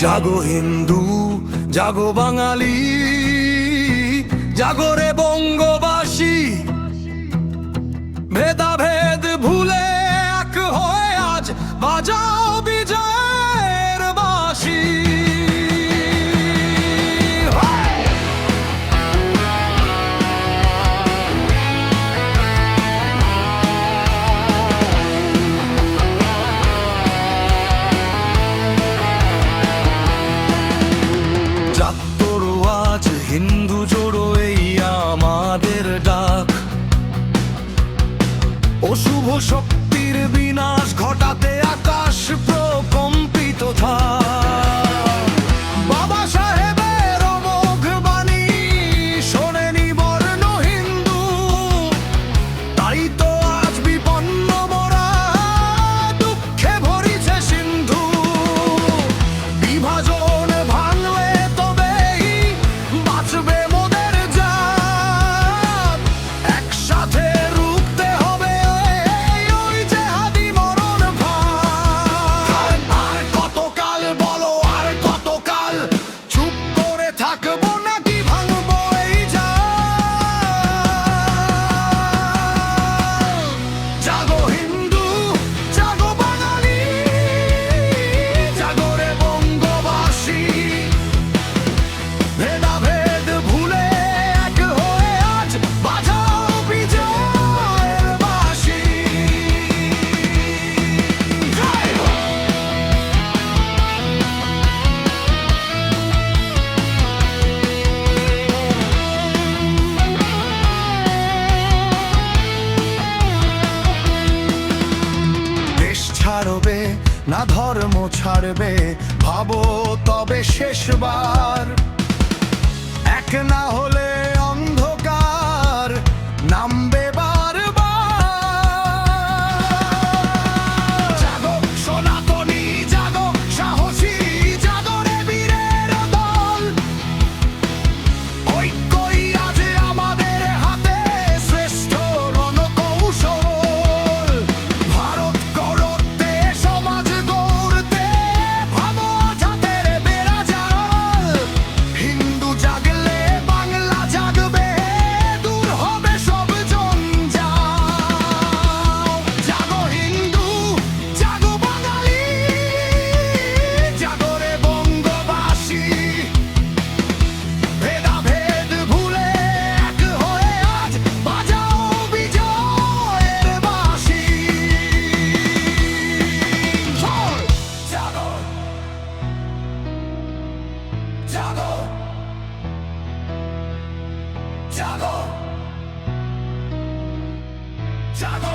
জাগো হিন্দু, জাগো বাঙালি, জাগো রে বঙ্গবাসী। ভেদাভেদ ভুলে এক হয়ে আজ বাজাও বিজয়ের বাঁশি। হিন্দু জোড়ো এই আমাদের ডাক, অশুভ শক্তির বিনাশ ঘটাতে আকাশ প্রকম্পিত থাক। বাবা সাহেবের অমোঘ বাণী শোনেনি বর্ণ হিন্দু, তাই তো আজ বিপন্ন মোরা, দুঃখে ভরিছে সিন্ধু। বিভাজন ভাঙলে তবেই বাঁচবে মোদের জাত, একসাথে রুখতে হবে ওই জেহাদি মরণ ভাত। আর কতকাল বলো, আর কতকাল চুপ করে থাকবো নাকি ভাঙবো এই জাত? জাগো হিন্দু, জাগো বাঙালি, জাগো রে বঙ্গবাসী। ভেদাভেদ ভুলে এক হয়ে আজ বাজাও বিজয়ের বাঁশি। জয় হোক। দেশ ছাড়বে না ধর্ম ছাড়বে, ভাবো তবে শেষবার। এক না হলে অন্ধকার নামবে বারবার। জাগো সনাতনী, জাগো সাহসী, জাগো রে বীরের দল। ঐক্যই আজ আমাদের হাতে শ্রেষ্ঠ রণকৌশল। ভারত গড়তে, সমাজ গড়তে ভাবো আজাদের বেড়া জাল। হিন্দু জাগলে বাংলা জাগবে, দূর হবে সব জঞ্জাল। জাগো হিন্দু, জাগো বাঙালি, জাগো রে বঙ্গবাসী। ভেদাভেদ ভুলে এক হয়ে আজ বাজাও বিজয়ের বাঁশি। জাগো, জাগো, জাগো, জাগো।